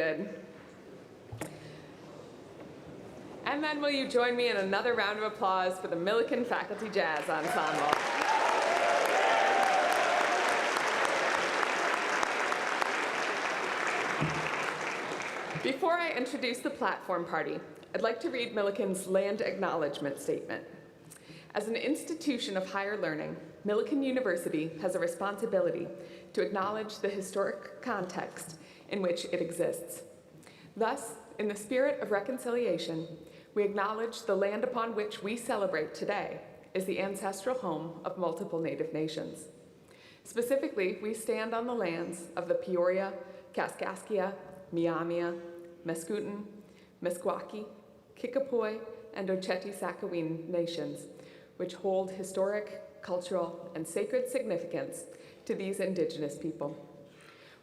good. And then will you join me in another round of applause for the Millikin Faculty Jazz Ensemble. Before I introduce the platform party, I'd like to read Millikin's Land Acknowledgement Statement. As an institution of higher learning, Millikin University has a responsibility to acknowledge the historic context in which it exists. Thus, in the spirit of reconciliation, we acknowledge the land upon which we celebrate today is the ancestral home of multiple Native nations. Specifically, we stand on the lands of the Peoria, Kaskaskia, Miamia, Mascoutin, Meskwaki, Kickapoo, and Oceti-Sakowin nations, which hold historic, cultural, and sacred significance to these indigenous people.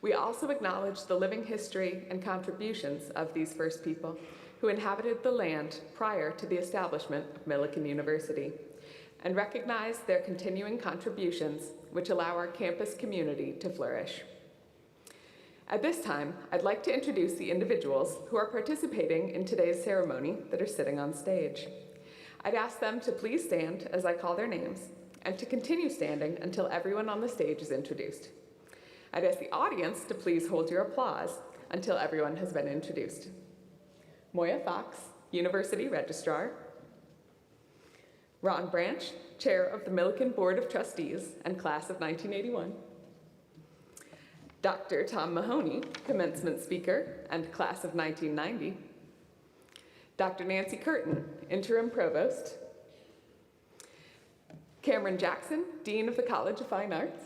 We also acknowledge the living history and contributions of these first people who inhabited the land prior to the establishment of Millikin University, and recognize their continuing contributions which allow our campus community to flourish. At this time, I'd like to introduce the individuals who are participating in today's ceremony that are sitting on stage. I'd ask them to please stand as I call their names, and to continue standing until everyone on the stage is introduced. I'd ask the audience to please hold your applause until everyone has been introduced. Moya Fox, University Registrar. Ron Branch, Chair of the Millikin Board of Trustees and Class of 1981. Dr. Tom Mahoney, Commencement Speaker and Class of 1990. Dr. Nancy Curtin, Interim Provost. Cameron Jackson, Dean of the College of Fine Arts.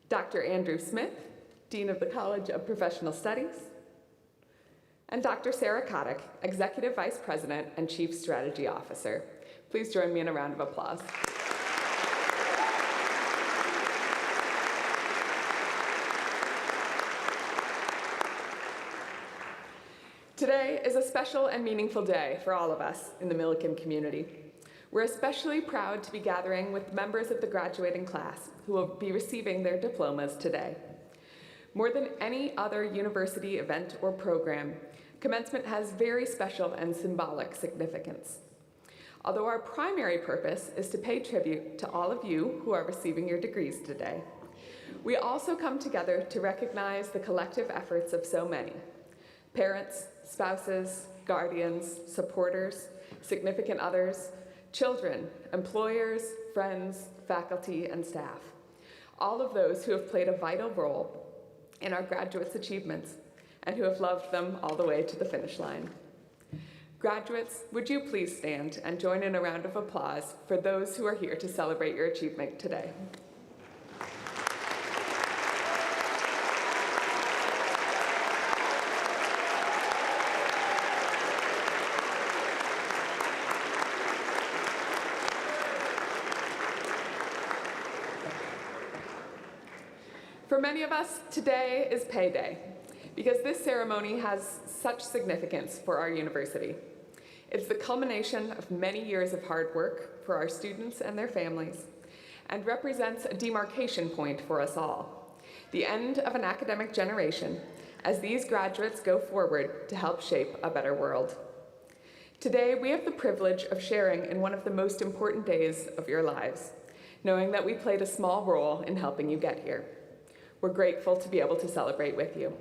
Dr. Andrew Smith, Dean of the College of Professional Studies. And Dr. Sarah Kotick, Executive Vice President and Chief Strategy Officer. Please join me in a round of applause. Today is a special and meaningful day for all of us in the Millikin community. We're especially proud to be gathering with members of the graduating class who will be receiving their diplomas today. More than any other university event or program, commencement has very special and symbolic significance. Although our primary purpose is to pay tribute to all of you who are receiving your degrees today, we also come together to recognize the collective efforts of so many: parents, spouses, guardians, supporters, significant others, children, employers, friends, faculty, and staff. All of those who have played a vital role in our graduates' achievements and who have loved them all the way to the finish line. Graduates, would you please stand and join in a round of applause for those who are here to celebrate your achievement today. For many of us, today is payday, because this ceremony has such significance for our university. It's the culmination of many years of hard work for our students and their families, and represents a demarcation point for us all, the end of an academic generation, as these graduates go forward to help shape a better world. Today, we have the privilege of sharing in one of the most important days of your lives, knowing that we played a small role in helping you get here. We're grateful to be able to celebrate with you.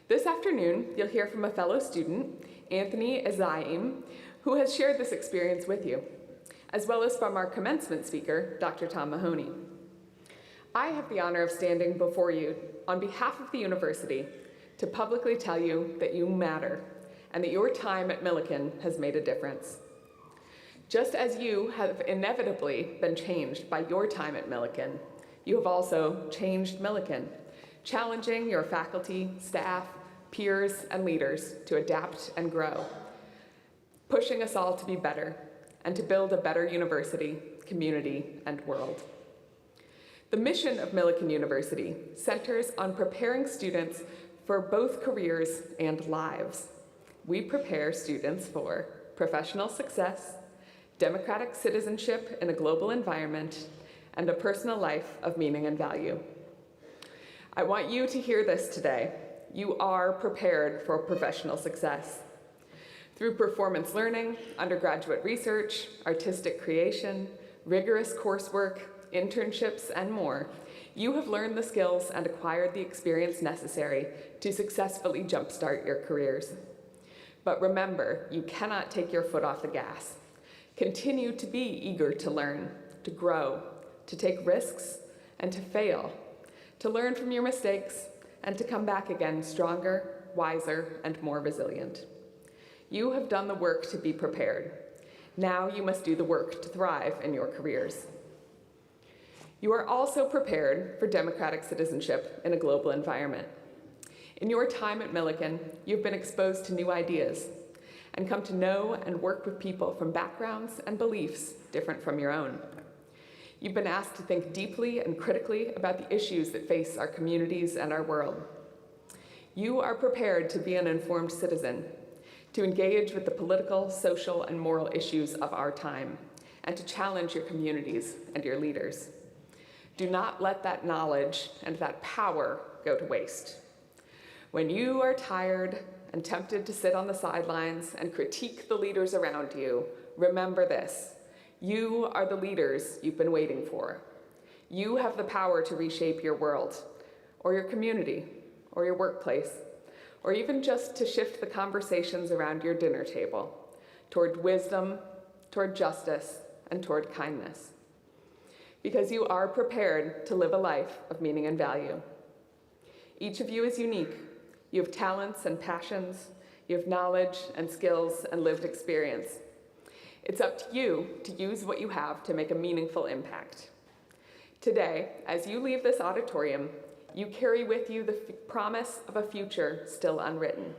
This afternoon, you'll hear from a fellow student, Anthony Ezaim, who has shared this experience with you, as well as from our commencement speaker, Dr. Tom Mahoney. I have the honor of standing before you on behalf of the university to publicly tell you that you matter and that your time at Millikin has made a difference. Just as you have inevitably been changed by your time at Millikin, you have also changed Millikin, challenging your faculty, staff, peers, and leaders to adapt and grow, pushing us all to be better and to build a better university, community, and world. The mission of Millikin University centers on preparing students for both careers and lives. We prepare students for professional success, democratic citizenship in a global environment, and a personal life of meaning and value. I want you to hear this today. you are prepared for professional success. Through performance learning, undergraduate research, artistic creation, rigorous coursework, internships, and more, you have learned the skills and acquired the experience necessary to successfully jumpstart your careers. But remember, you cannot take your foot off the gas. Continue to be eager to learn, to grow, to take risks, and to fail, to learn from your mistakes, and to come back again stronger, wiser, and more resilient. You have done the work to be prepared. Now you must do the work to thrive in your careers. You are also prepared for democratic citizenship in a global environment. In your time at Millikin, you've been exposed to new ideas and come to know and work with people from backgrounds and beliefs different from your own. You've been asked to think deeply and critically about the issues that face our communities and our world. You are prepared to be an informed citizen, to engage with the political, social, and moral issues of our time, and to challenge your communities and your leaders. Do not let that knowledge and that power go to waste. When you are tired and tempted to sit on the sidelines and critique the leaders around you, remember this: you are the leaders you've been waiting for. You have the power to reshape your world, or your community, or your workplace, or even just to shift the conversations around your dinner table toward wisdom, toward justice, and toward kindness. Because you are prepared to live a life of meaning and value. Each of you is unique. You have talents and passions. You have knowledge and skills and lived experience. It's up to you to use what you have to make a meaningful impact. Today, as you leave this auditorium, you carry with you the promise of a future still unwritten.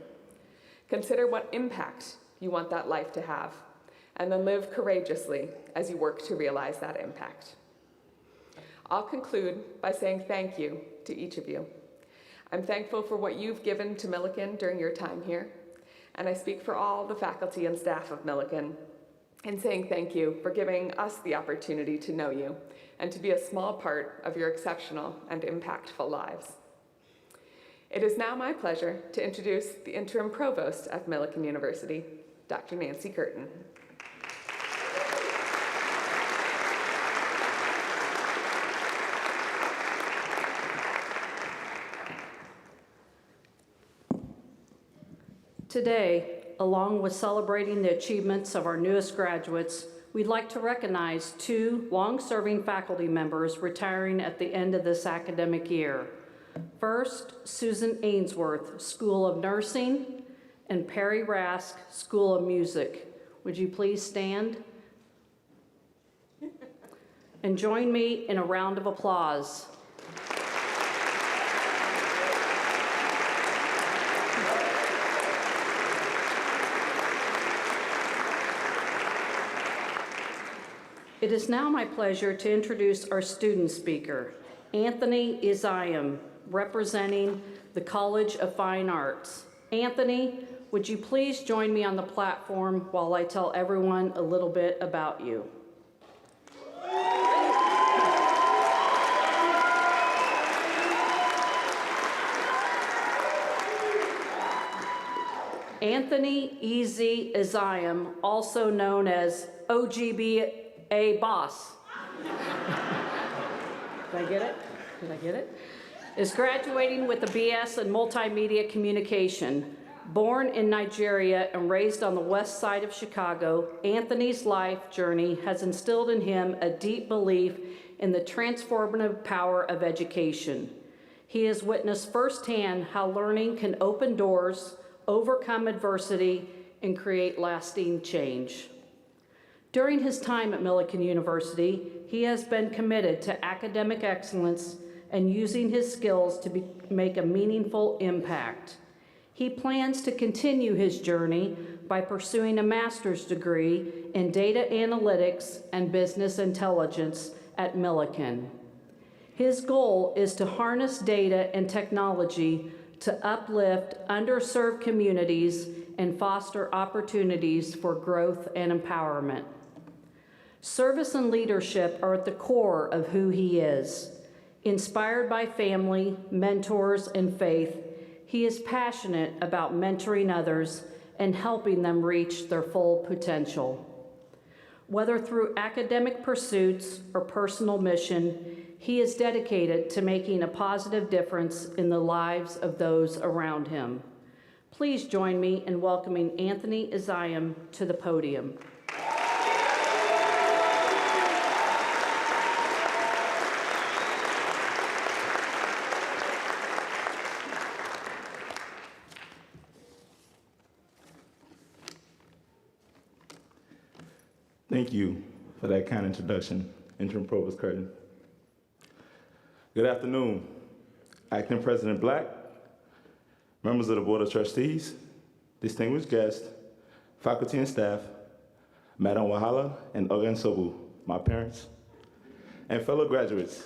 Consider what impact you want that life to have, and then live courageously as you work to realize that impact. I'll conclude by saying thank you to each of you. I'm thankful for what you've given to Millikin during your time here, and I speak for all the faculty and staff of Millikin in saying thank you for giving us the opportunity to know you and to be a small part of your exceptional and impactful lives. It is now my pleasure to introduce the interim provost at Millikin University, Dr. Nancy Curtin. Today, along with celebrating the achievements of our newest graduates, we'd like to recognize 2 long-serving faculty members retiring at the end of this academic year. First, Susan Ainsworth, School of Nursing, and Perry Rask, School of Music. Would you please stand? And join me in a round of applause. It is now my pleasure to introduce our student speaker, Anthony Isayam, representing the College of Fine Arts. Anthony, would you please join me on the platform while I tell everyone a little bit about you? Anthony E.Z. Isayam, also known as OGB Boss. Did I get it? Did I get it? Is graduating with a BS in Multimedia Communication. Born in Nigeria and raised on the west side of Chicago, Anthony's life journey has instilled in him a deep belief in the transformative power of education. He has witnessed firsthand how learning can open doors, overcome adversity, and create lasting change. During his time at Millikin University, he has been committed to academic excellence and using his skills to make a meaningful impact. He plans to continue his journey by pursuing a master's degree in data analytics and business intelligence at Millikin. His goal is to harness data and technology to uplift underserved communities and foster opportunities for growth and empowerment. Service and leadership are at the core of who he is. Inspired by family, mentors, and faith, he He is passionate about mentoring others and helping them reach their full potential. Whether through academic pursuits or personal mission, he is dedicated to making a positive difference in the lives of those around him. Please join me in welcoming Anthony Isaiah to the podium. Thank you for that kind introduction, Interim Provost Curtin. Good afternoon, Acting President Black, members of the Board of Trustees, distinguished guests, faculty and staff, Madam Wahala and Ogan Sobu, my parents, and fellow graduates.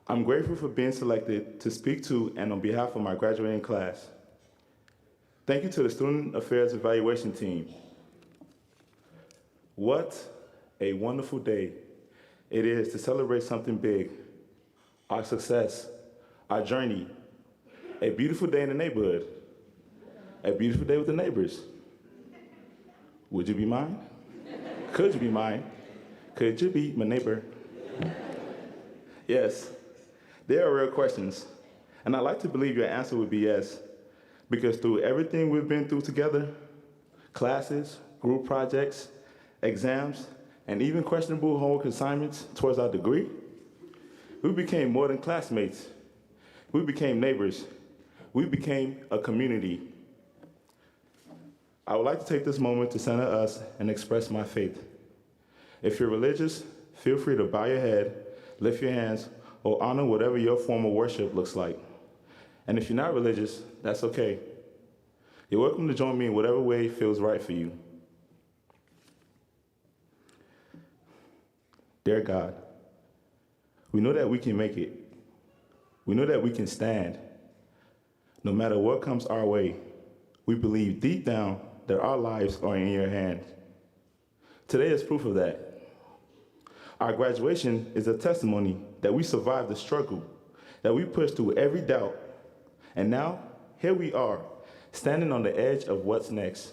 I'm grateful for being selected to speak to and on behalf of my graduating class. Thank you to the Student Affairs Evaluation Team. What a wonderful day it is to celebrate something big, our success, our journey, a beautiful day in the neighborhood, a beautiful day with the neighbors. Would you be mine? Could you be mine? Could you be my neighbor? Yes, there are real questions, and I'd like to believe your answer would be yes, because through everything we've been through together, classes, group projects, exams, and even questionable homework assignments towards our degree, we became more than classmates. We became neighbors. We became a community. I would like to take this moment to center us and express my faith. If you're religious, feel free to bow your head, lift your hands, or honor whatever your form of worship looks like. And if you're not religious, that's okay. You're welcome to join me in whatever way feels right for you. Dear God, we know that we can make it. We know that we can stand. No matter what comes our way, we believe deep down that our lives are in your hands. Today is proof of that. Our graduation is a testimony that we survived the struggle, that we pushed through every doubt, and now here we are, standing on the edge of what's next.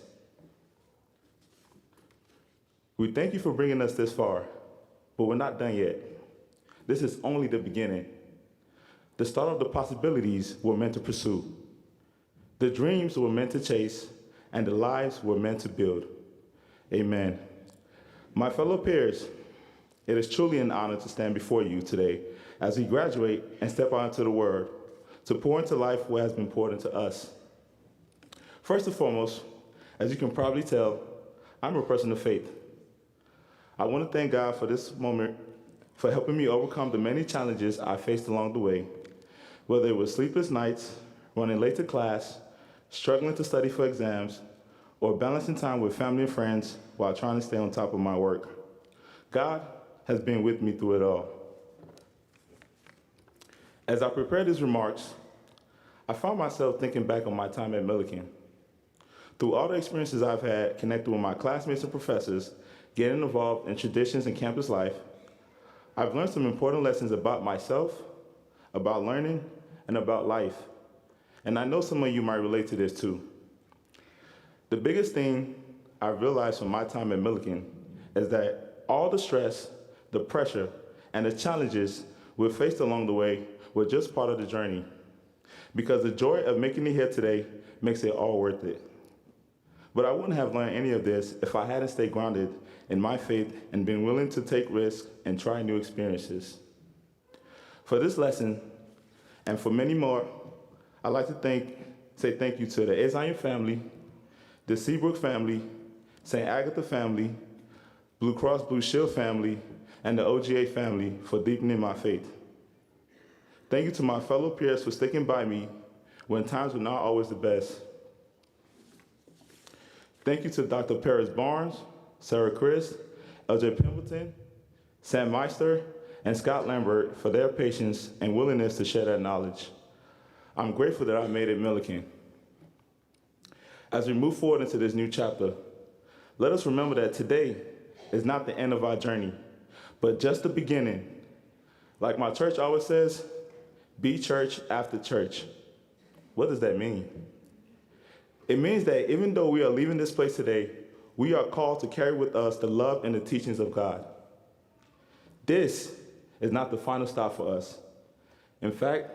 We thank you for bringing us this far, but we're not done yet. This is only the beginning. The start of the possibilities we're meant to pursue. The dreams we're meant to chase, and the lives we're meant to build. Amen. My fellow peers, it is truly an honor to stand before you today as we graduate and step out into the world to pour into life what has been poured into us. First and foremost, as you can probably tell, I'm a person of faith. I want to thank God for this moment, for helping me overcome the many challenges I faced along the way, whether it was sleepless nights, running late to class, struggling to study for exams, or balancing time with family and friends while trying to stay on top of my work. God has been with me through it all. As I prepared these remarks, I found myself thinking back on my time at Millikin. Through all the experiences I've had connected with my classmates and professors, getting involved in traditions and campus life, I've learned some important lessons about myself, about learning, and about life. And I know some of you might relate to this too. The biggest thing I realized from my time at Millikin is that all the stress, the pressure, and the challenges we faced along the way were just part of the journey. Because the joy of making it here today makes it all worth it. But I wouldn't have learned any of this if I hadn't stayed grounded in my faith and been willing to take risks and try new experiences. For this lesson, and for many more, I'd like to say thank you to the Isaiah family, the Seabrook family, St. Agatha family, Blue Cross Blue Shield family, and the OGA family for deepening my faith. Thank you to my fellow peers for sticking by me when times were not always the best. Thank you to Dr. Paris Barnes, Sarah Chris, LJ Pimbleton, Sam Meister, and Scott Lambert for their patience and willingness to share that knowledge. I'm grateful that I made it Millikin. As we move forward into this new chapter, let us remember that today is not the end of our journey, but just the beginning. Like my church always says, be church after church. What does that mean? It means that even though we are leaving this place today, we are called to carry with us the love and the teachings of God. This is not the final stop for us. In fact,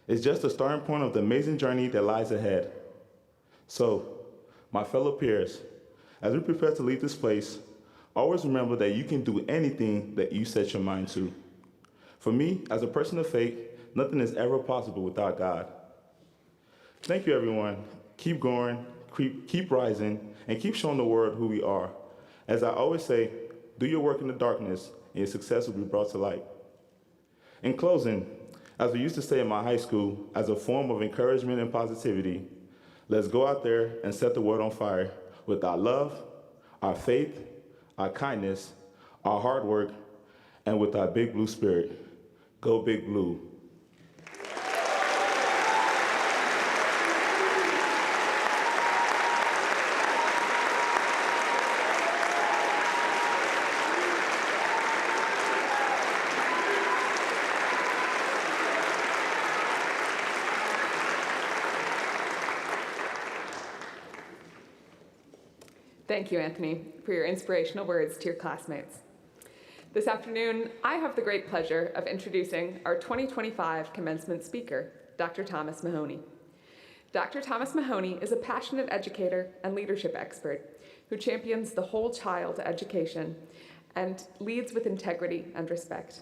it's just the starting point of the amazing journey that lies ahead. So, my fellow peers, as we prepare to leave this place, always remember that you can do anything that you set your mind to. For me, as a person of faith, nothing is ever possible without God. Thank you, everyone. Keep going, keep rising, and keep showing the world who we are. As I always say, do your work in the darkness, and your success will be brought to light. In closing, as we used to say in my high school, as a form of encouragement and positivity, let's go out there and set the world on fire with our love, our faith, our kindness, our hard work, and with our big blue spirit. Go Big Blue. Thank you, Anthony, for your inspirational words to your classmates. This afternoon, I have the great pleasure of introducing our 2025 commencement speaker, Dr. Thomas Mahoney. Dr. Thomas Mahoney is a passionate educator and leadership expert who champions the whole child education and leads with integrity and respect.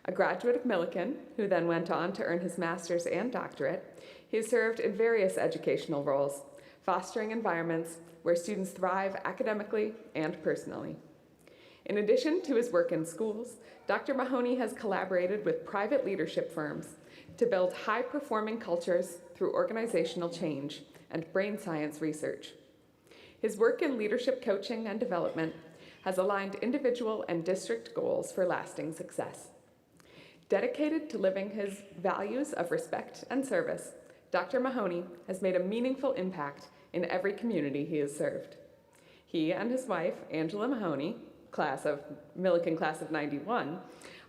A graduate of Millikin, who then went on to earn his master's and doctorate, he has served in various educational roles, fostering environments where students thrive academically and personally. In addition to his work in schools, Dr. Mahoney has collaborated with private leadership firms to build high-performing cultures through organizational change and brain science research. His work in leadership coaching and development has aligned individual and district goals for lasting success. Dedicated to living his values of respect and service, Dr. Mahoney has made a meaningful impact in every community he has served. He and his wife, Angela Mahoney, Millikin class of 91,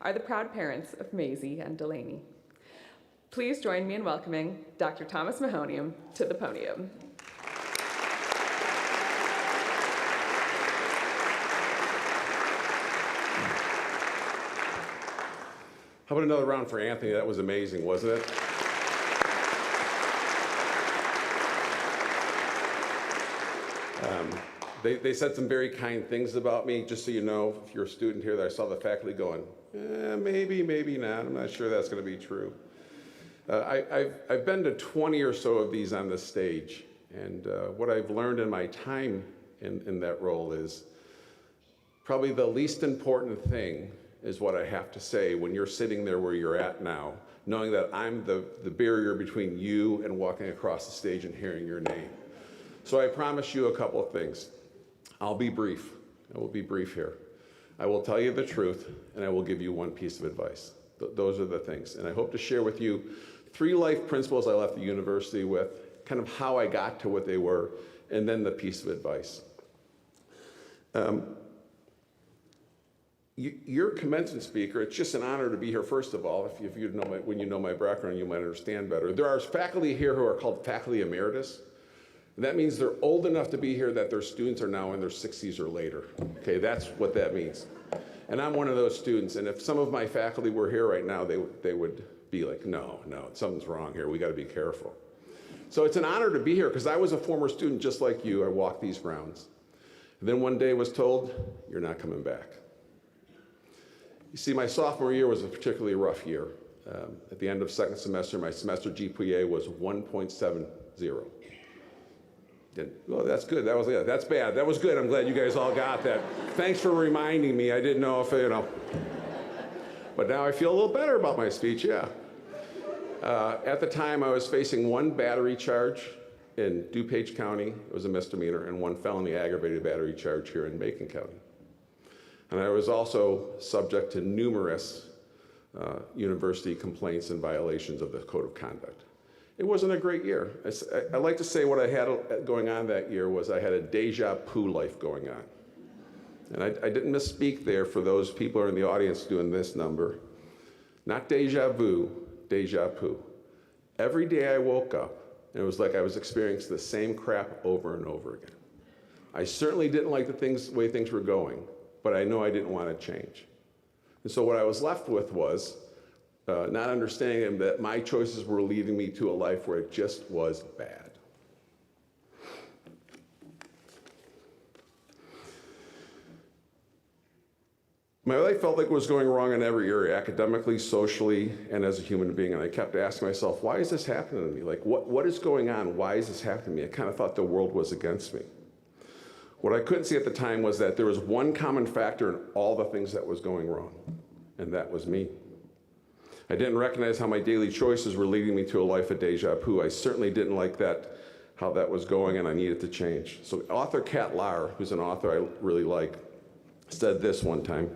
are the proud parents of Maisie and Delaney. Please join me in welcoming Dr. Thomas Mahoney to the podium. How about another round for Anthony? That was amazing, wasn't it? They said some very kind things about me. Just so you know, if you're a student here, that I saw the faculty going, maybe, maybe not. I'm not sure that's going to be true. I've been to 20 or so of these on this stage, and what I've learned in my time in that role is probably the least important thing is what I have to say when you're sitting there where you're at now, knowing that I'm the barrier between you and walking across the stage and hearing your name. So I promise you a couple of things. I'll be brief. I will be brief here. I will tell you the truth, and I will give you one piece of advice. Those are the things. And I hope to share with you 3 life principles I left the university with, kind of how I got to what they were, and then the piece of advice. You're a commencement speaker. It's just an honor to be here, first of all. If you know when you know my background, you might understand better. There are faculty here who are called faculty emeritus. That means they're old enough to be here that their students are now in their 60s or later. Okay, that's what that means. And I'm one of those students, and if some of my faculty were here right now, they would be like, no, something's wrong here. We got to be careful. So it's an honor to be here because I was a former student just like you. I walked these rounds. And then one day was told, you're not coming back. You see, my sophomore year was a particularly rough year. At the end of second semester, my semester GPA was 1.70. Well, that's good. That's bad. That was good. I'm glad you guys all got that. Thanks for reminding me. I didn't know if, But now I feel a little better about my speech, yeah. At the time, I was facing 1 battery charge in DuPage County. It was a misdemeanor, and 1 felony aggravated battery charge here in Macon County. And I was also subject to numerous university complaints and violations of the code of conduct. It wasn't a great year. I like to say what I had going on that year was I had a deja vu life going on. And I didn't misspeak there for those people who are in the audience doing this number. Not deja vu, deja vu. Every day I woke up, And it was like I was experiencing the same crap over and over again. I certainly didn't like the way things were going, but I know I didn't want to change. And so what I was left with was not understanding that my choices were leading me to a life where it just was bad. My life felt like it was going wrong in every area, academically, socially, and as a human being. And I kept asking myself, why is this happening to me? Like, what is going on? Why is this happening to me? I kind of thought the world was against me. What I couldn't see at the time was that there was one common factor in all the things that was going wrong, and that was me. I didn't recognize how my daily choices were leading me to a life of deja vu. I certainly didn't like how that was going, and I needed to change. So author Kat Lauer, who's an author I really like, said this one time: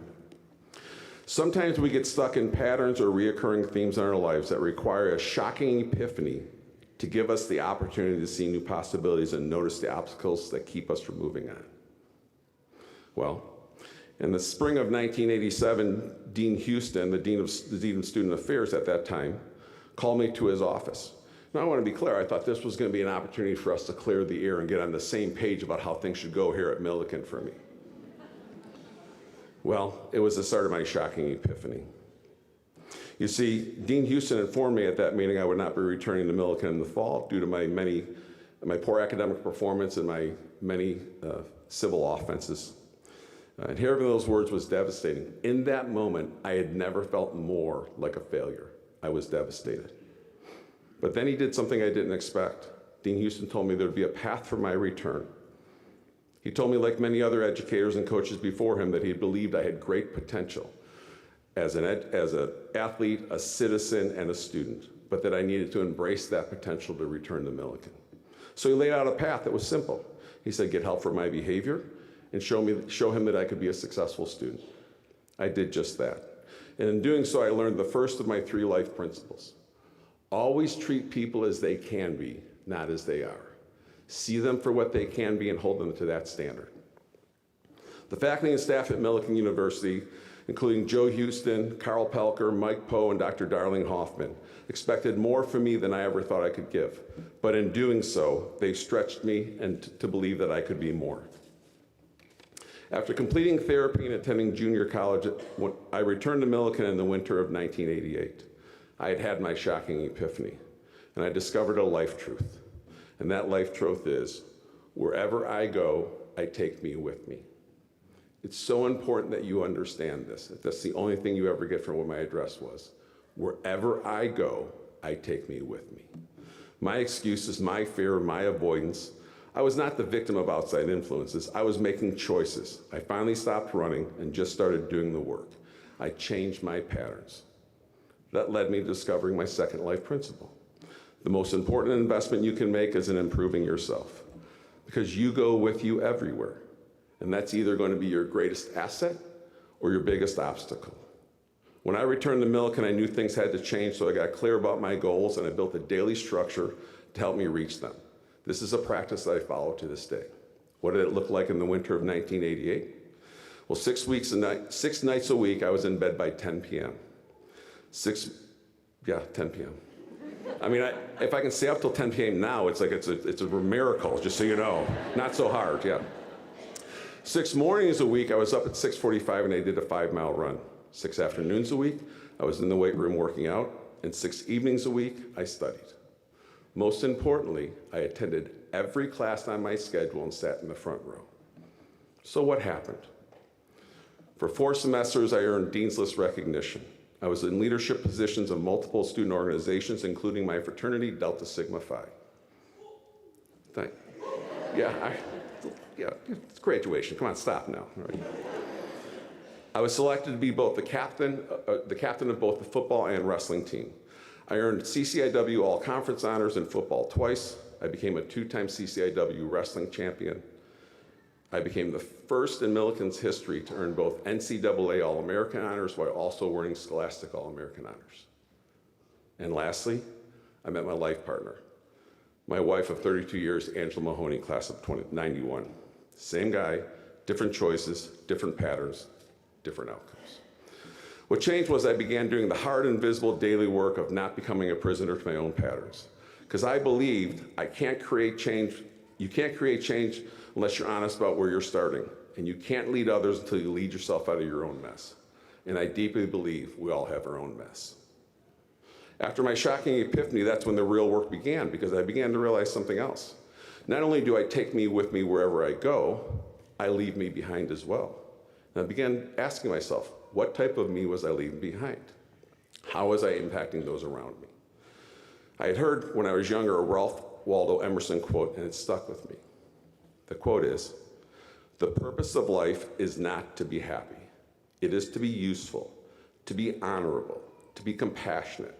sometimes we get stuck in patterns or reoccurring themes in our lives that require a shocking epiphany to give us the opportunity to see new possibilities and notice the obstacles that keep us from moving on. Well, in the spring of 1987, Dean Houston, the Dean of Student Affairs at that time, called me to his office. Now, I want to be clear, I thought this was going to be an opportunity for us to clear the air and get on the same page about how things should go here at Millikin for me. Well, it was the start of my shocking epiphany. You see, Dean Houston informed me at that meeting I would not be returning to Millikin in the fall due to my poor academic performance and my many civil offenses. And hearing those words was devastating. In that moment, I had never felt more like a failure. I was devastated. But then he did something I didn't expect. Dean Houston told me there would be a path for my return. He told me, like many other educators and coaches before him, that he believed I had great potential as an athlete, a citizen, and a student, but that I needed to embrace that potential to return to Millikin. So he laid out a path that was simple. He said, get help for my behavior and show him that I could be a successful student. I did just that. And in doing so, I learned the first of my 3 life principles. Always treat people as they can be, not as they are. See them for what they can be and hold them to that standard. The faculty and staff at Millikin University, including Joe Houston, Carl Pelker, Mike Poe, and Dr. Darling Hoffman, expected more from me than I ever thought I could give. But in doing so, they stretched me to believe that I could be more. After completing therapy and attending junior college, I returned to Millikin in the winter of 1988. I had had my shocking epiphany, and I discovered a life truth. And that life truth is, wherever I go, I take me with me. It's so important that you understand this. That's the only thing you ever get from what my address was. Wherever I go, I take me with me. My excuses, my fear, my avoidance. I was not the victim of outside influences. I was making choices. I finally stopped running and just started doing the work. I changed my patterns. That led me to discovering my second life principle. The most important investment you can make is in improving yourself, because you go with you everywhere. And that's either going to be your greatest asset or your biggest obstacle. When I returned to Millikin, I knew things had to change, so I got clear about my goals and I built a daily structure to help me reach them. This is a practice that I follow to this day. What did it look like in the winter of 1988? Well, 6 nights a week, I was in bed by 10 p.m. 10 p.m. I mean, if I can stay up till 10 p.m. now, it's like it's a miracle, just so you know. Not so hard, yeah. 6 mornings a week, I was up at 6:45 and I did a 5-mile run. 6 afternoons a week, I was in the weight room working out, and 6 evenings a week, I studied. Most importantly, I attended every class on my schedule and sat in the front row. So what happened? For 4 semesters, I earned Dean's List recognition. I was in leadership positions of multiple student organizations, including my fraternity, Delta Sigma Phi. Yeah, it's graduation. Come on, stop now. All right. I was selected to be both the captain of both the football and wrestling team. I earned CCIW All-Conference honors in football twice. I became a 2-time CCIW wrestling champion. I became the first in Millikin's history to earn both NCAA All-American honors while also earning Scholastic All-American honors. And lastly, I met my life partner, my wife of 32 years, Angela Mahoney, class of 91. Same guy, different choices, different patterns, different outcomes. What changed was I began doing the hard, invisible daily work of not becoming a prisoner to my own patterns, because I believed you can't create change unless you're honest about where you're starting, and you can't lead others until you lead yourself out of your own mess. And I deeply believe we all have our own mess. After my shocking epiphany, that's when the real work began, because I began to realize something else. Not only do I take me with me wherever I go, I leave me behind as well. And I began asking myself, what type of me was I leaving behind? How was I impacting those around me? I had heard when I was younger a Ralph Waldo Emerson quote, and it stuck with me. The quote is, "The purpose of life is not to be happy. It is to be useful, to be honorable, to be compassionate,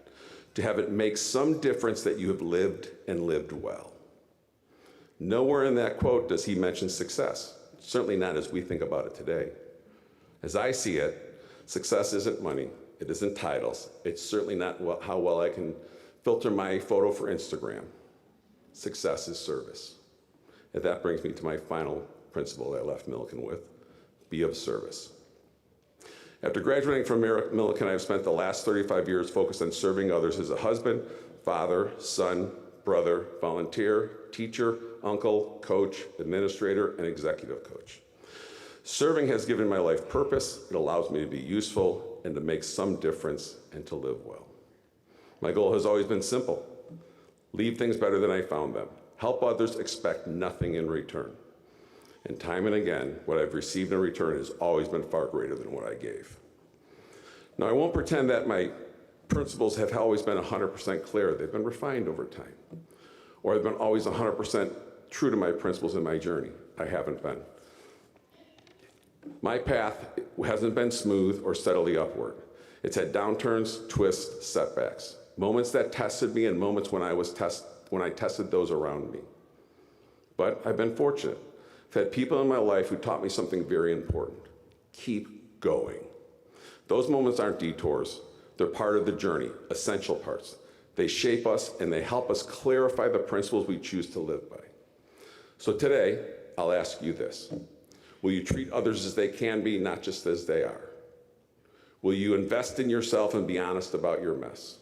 to have it make some difference that you have lived and lived well." Nowhere in that quote does he mention success, certainly not as we think about it today. As I see it, success isn't money, it isn't titles, it's certainly not how well I can filter my photo for Instagram. Success is service. And that brings me to my final principle that I left Millikin with, be of service. After graduating from Millikin, I've spent the last 35 years focused on serving others as a husband, father, son, brother, volunteer, teacher, uncle, coach, administrator, and executive coach. Serving has given my life purpose. It allows me to be useful and to make some difference and to live well. My goal has always been simple. Leave things better than I found them. Help others, expect nothing in return. And time and again, what I've received in return has always been far greater than what I gave. Now, I won't pretend that my principles have always been 100% clear. They've been refined over time. Or I've been always 100% true to my principles in my journey. I haven't been. My path hasn't been smooth or steadily upward. It's had downturns, twists, setbacks, moments that tested me and moments when I tested those around me. But I've been fortunate. I've had people in my life who taught me something very important. Keep going. Those moments aren't detours. They're part of the journey, essential parts. They shape us and they help us clarify the principles we choose to live by. So today, I'll ask you this. Will you treat others as they can be, not just as they are? Will you invest in yourself and be honest about your mess?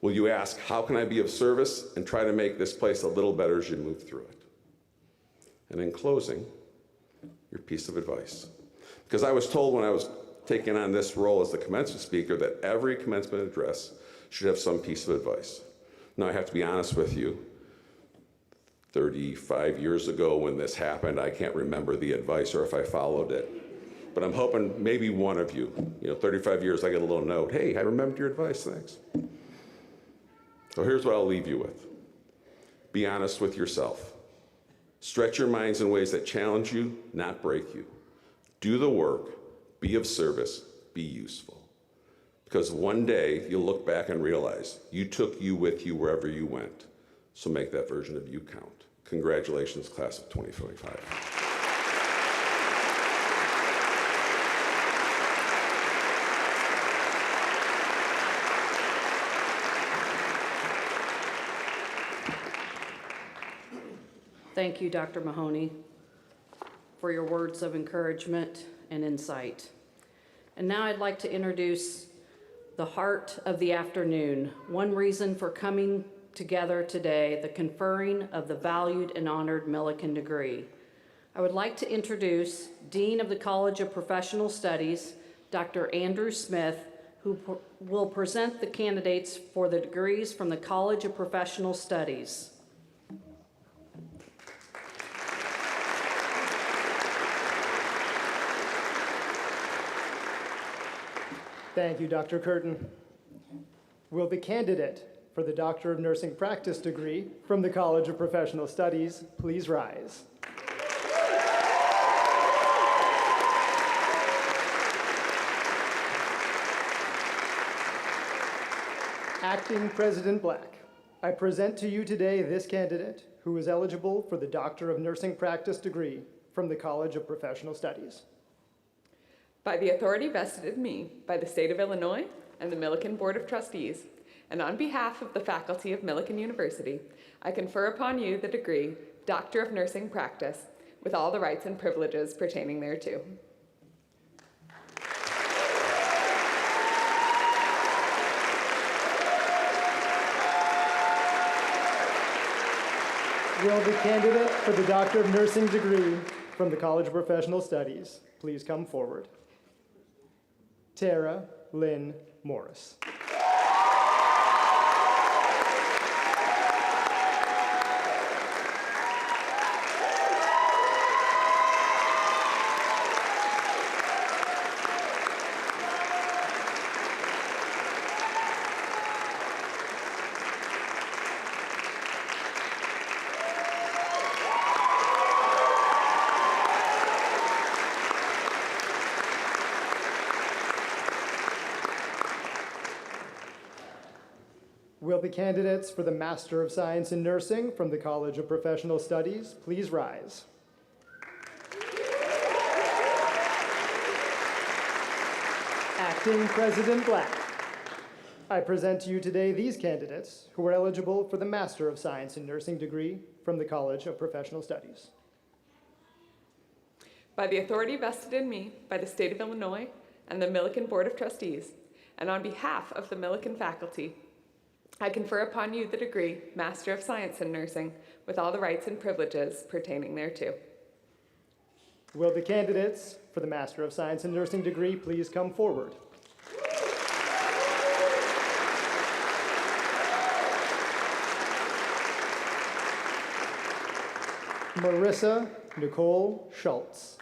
Will you ask, how can I be of service, and try to make this place a little better as you move through it? And in closing, your piece of advice. Because I was told when I was taking on this role as the commencement speaker that every commencement address should have some piece of advice. Now, I have to be honest with you. 35 years ago when this happened, I can't remember the advice or if I followed it. But I'm hoping maybe one of you, 35 years, I get a little note, hey, I remembered your advice, thanks. So here's what I'll leave you with. Be honest with yourself. Stretch your minds in ways that challenge you, not break you. Do the work, be of service, be useful. Because one day you'll look back and realize you took you with you wherever you went. So make that version of you count. Congratulations, class of 2025. Thank you, Dr. Mahoney, for your words of encouragement and insight. And now I'd like to introduce the heart of the afternoon, one reason for coming together today, the conferring of the valued and honored Millikin degree. I would like to introduce Dean of the College of Professional Studies, Dr. Andrew Smith, who will present the candidates for the degrees from the College of Professional Studies. Thank you, Dr. Curtin. Will the candidate for the Doctor of Nursing Practice degree from the College of Professional Studies please rise? Acting President Black, I present to you today this candidate who is eligible for the Doctor of Nursing Practice degree from the College of Professional Studies. By the authority vested in me by the state of Illinois and the Millikin Board of Trustees, and on behalf of the faculty of Millikin University, I confer upon you the degree Doctor of Nursing Practice with all the rights and privileges pertaining thereto. Will the candidate for the Doctor of Nursing degree from the College of Professional Studies please come forward? Tara Lynn Morris. Will the candidates for the Master of Science in Nursing from the College of Professional Studies please rise? Acting President Black, I present to you today these candidates who are eligible for the Master of Science in Nursing degree from the College of Professional Studies. By the authority vested in me by the State of Illinois and the Millikin Board of Trustees, and on behalf of the Millikin faculty, I confer upon you the degree Master of Science in Nursing with all the rights and privileges pertaining thereto. Will the candidates for the Master of Science in Nursing degree please come forward? Marissa Nicole Schultz.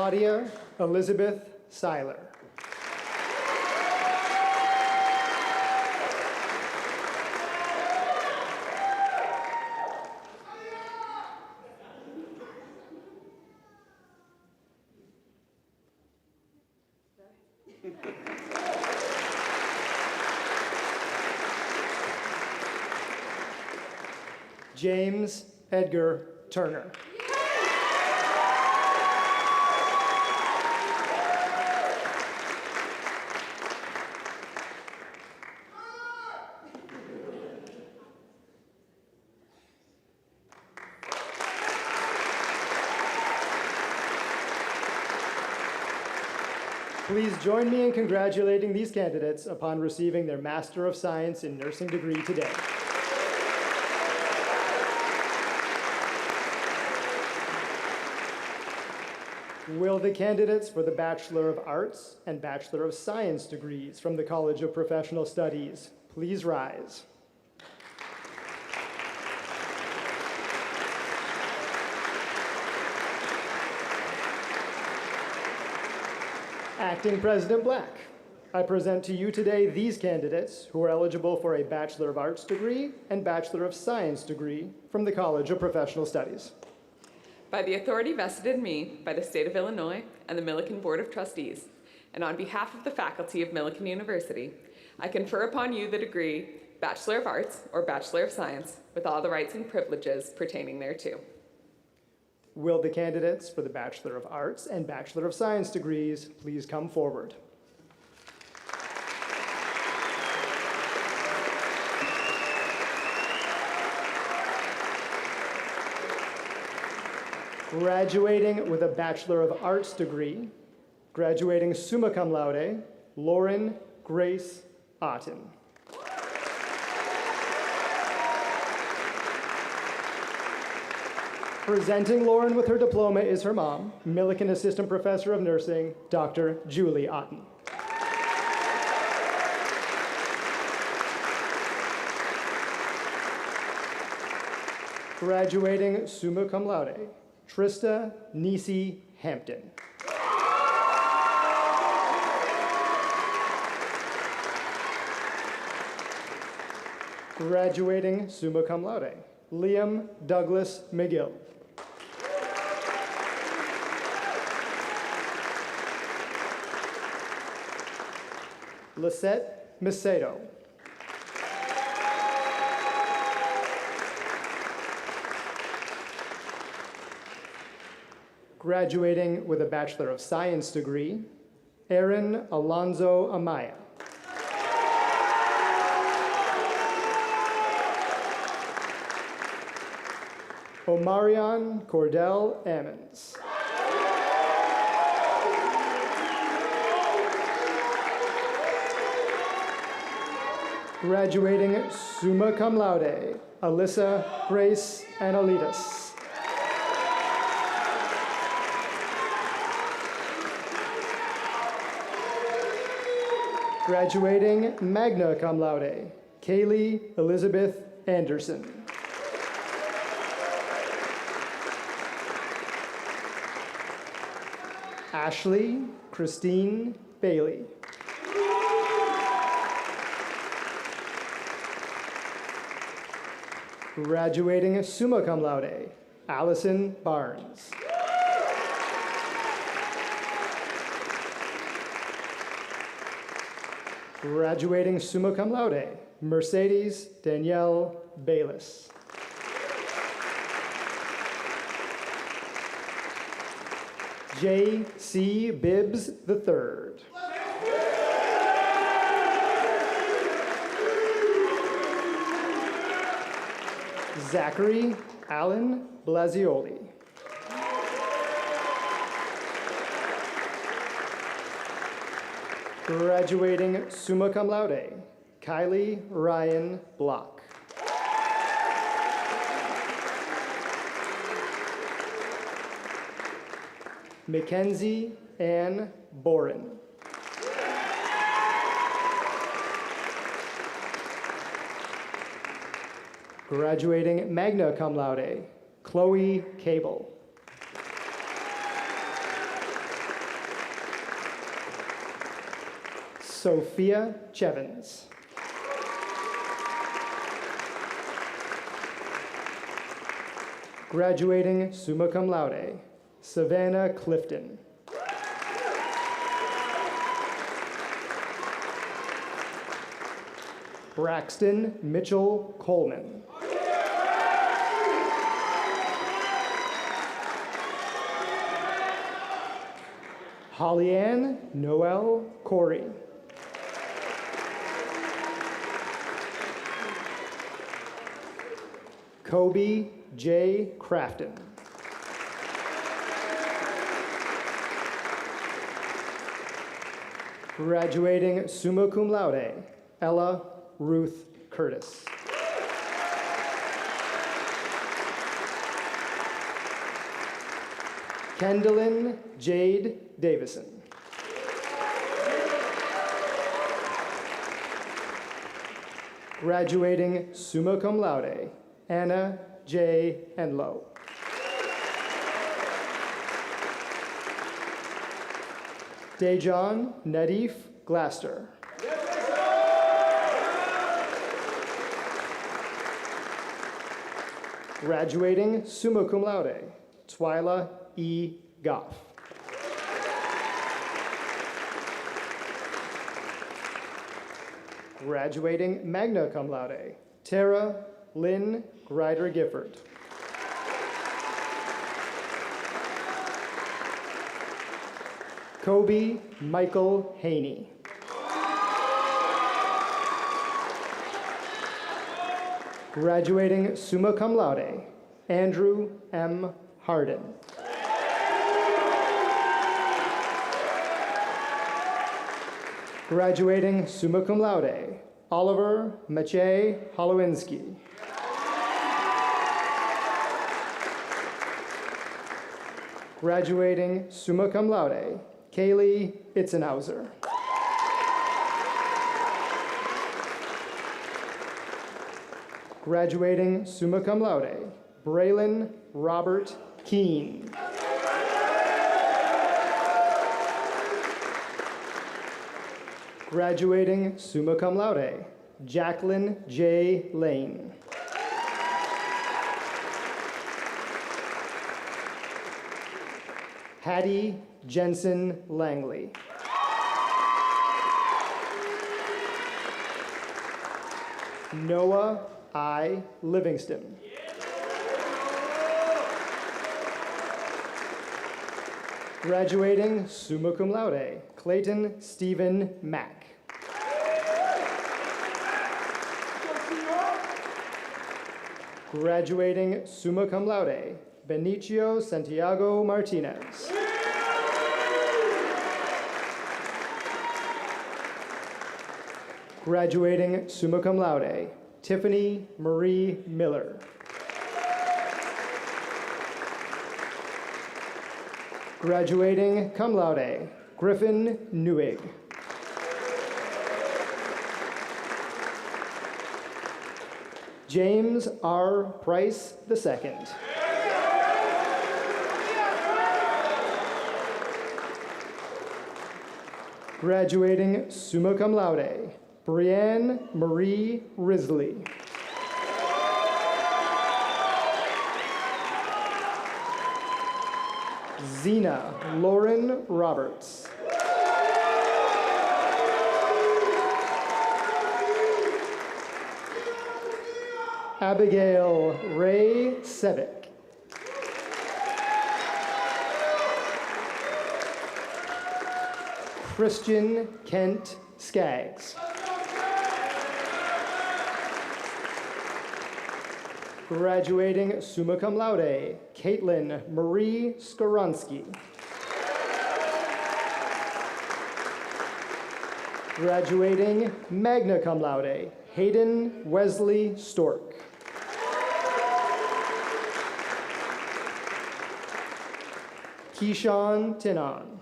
Claudia Elizabeth Seiler. James Edgar Turner. Please join me in congratulating these candidates upon receiving their Master of Science in Nursing degree today. Will the candidates for the Bachelor of Arts and Bachelor of Science degrees from the College of Professional Studies please rise? Acting President Black, I present to you today these candidates who are eligible for a Bachelor of Arts degree and Bachelor of Science degree from the College of Professional Studies. By the authority vested in me by the State of Illinois and the Millikin Board of Trustees, and on behalf of the faculty of Millikin University, I confer upon you the degree Bachelor of Arts or Bachelor of Science with all the rights and privileges pertaining thereto. Will the candidates for the Bachelor of Arts and Bachelor of Science degrees please come forward? Graduating with a Bachelor of Arts degree, graduating summa cum laude, Lauren Grace Otten. Presenting Lauren with her diploma is her mom, Millikin Assistant Professor of Nursing, Dr. Julie Otten. Graduating summa cum laude, Trista Nisi Hampton. Graduating summa cum laude, Liam Douglas McGill. Lisette Macedo. Graduating with a Bachelor of Science degree, Aaron Alonzo Amaya. Omarion Cordell Ammons. Graduating summa cum laude, Alyssa Grace Annalitas. Graduating magna cum laude, Kaylee Elizabeth Anderson. Ashley Christine Bailey. Graduating summa cum laude, Allison Barnes. Graduating summa cum laude, Mercedes Danielle Bayless. J.C. Bibbs III. Zachary Allen Blasioli. Graduating summa cum laude, Kylie Ryan Block. Mackenzie Ann Boren. Graduating magna cum laude, Chloe Cable. Sophia Chevins. Graduating summa cum laude, Savannah Clifton. Braxton Mitchell Coleman. Hollyann Noel Corey. Kobe J. Crafton. Graduating summa cum laude, Ella Ruth Curtis. Kendallin Jade Davison. Graduating summa cum laude, Anna J. Enlow. Dejan Nadif Glaster. Graduating summa cum laude, Twyla E. Goff. Graduating magna cum laude, Tara Lynn Grider Gifford. Kobe Michael Haney. Graduating summa cum laude, Andrew M. Harden. Graduating summa cum laude, Oliver Maciej Holowinski. Graduating summa cum laude, Kaylee Itzenhauser. Graduating summa cum laude, Braylon Robert Keene. Graduating summa cum laude, Jacqueline J. Lane. Hattie Jensen Langley. Noah I. Livingston. Graduating summa cum laude, Clayton Stephen Mack. Graduating summa cum laude, Benicio Santiago Martinez. Graduating summa cum laude, Tiffany Marie Miller. Graduating cum laude, Griffin Newig. James R. Price II. Graduating summa cum laude, Brianne Marie Risley. Zena Lauren Roberts. Abigail Ray Sevick. Christian Kent Skaggs. Graduating summa cum laude, Caitlin Marie Skoronsky. Graduating magna cum laude, Hayden Wesley Stork. Keyshawn Tinon.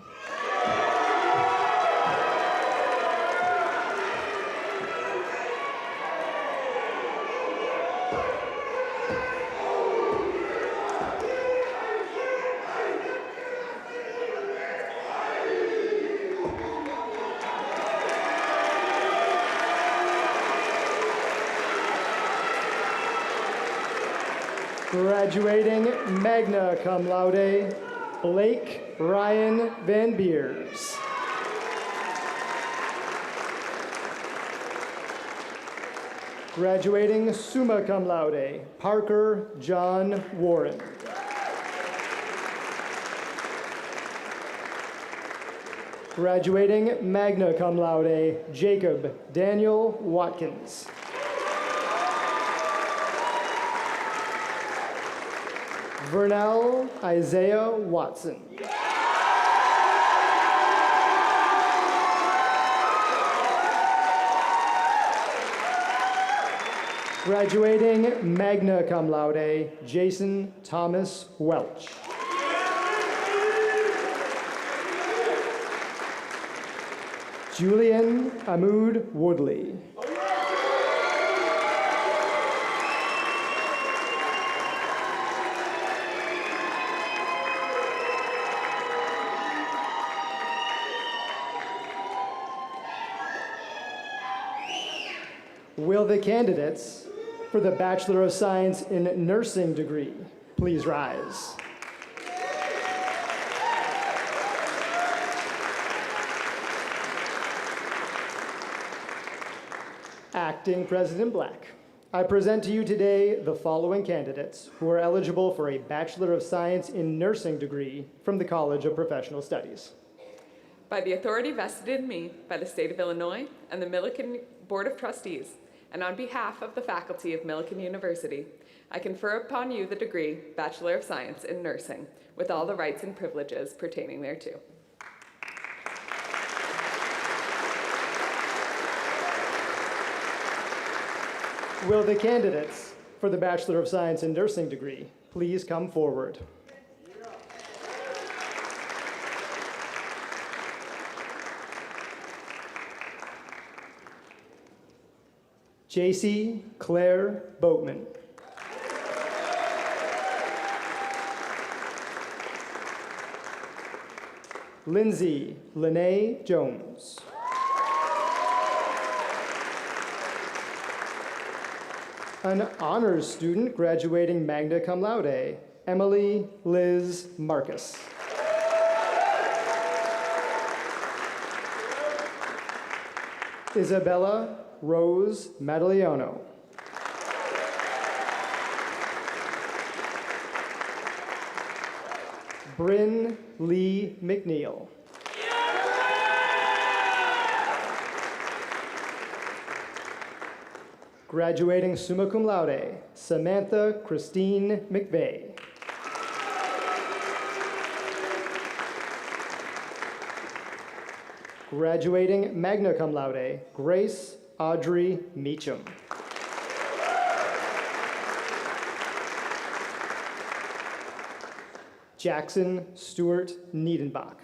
Graduating magna cum laude, Blake Ryan Van Beers. Graduating summa cum laude, Parker John Warren. Graduating magna cum laude, Jacob Daniel Watkins. Vernell Isaiah Watson. Graduating magna cum laude, Jason Thomas Welch. Julian Ahmoud Woodley. Will the candidates for the Bachelor of Science in Nursing degree please rise? Acting President Black, I present to you today the following candidates who are eligible for a Bachelor of Science in Nursing degree from the College of Professional Studies. By the authority vested in me by the state of Illinois and the Millikin Board of Trustees, and on behalf of the faculty of Millikin University, I confer upon you the degree Bachelor of Science in Nursing with all the rights and privileges pertaining thereto. Will the candidates for the Bachelor of Science in Nursing degree please come forward? J.C. Claire Boatman. Lindsay Lene Jones. An honors student graduating magna cum laude, Emily Liz Marcus. Isabella Rose Madaliano. Bryn Lee McNeil. Graduating summa cum laude, Samantha Christine McVeigh. Graduating magna cum laude, Grace Audrey Meacham. Jackson Stewart Niedenbach.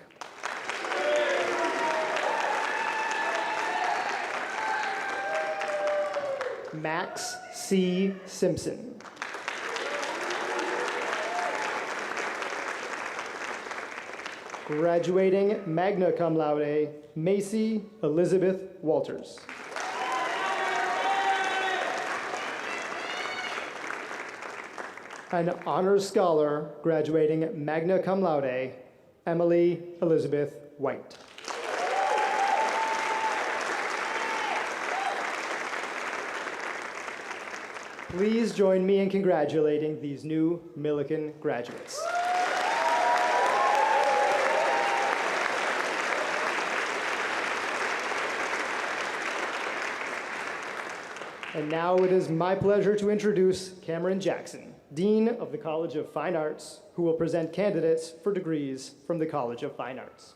Max C. Simpson. Graduating magna cum laude, Macy Elizabeth Walters. An honors scholar graduating magna cum laude, Emily Elizabeth White. Please join me in congratulating these new Millikin graduates. And now it is my pleasure to introduce Cameron Jackson, Dean of the College of Fine Arts, who will present candidates for degrees from the College of Fine Arts.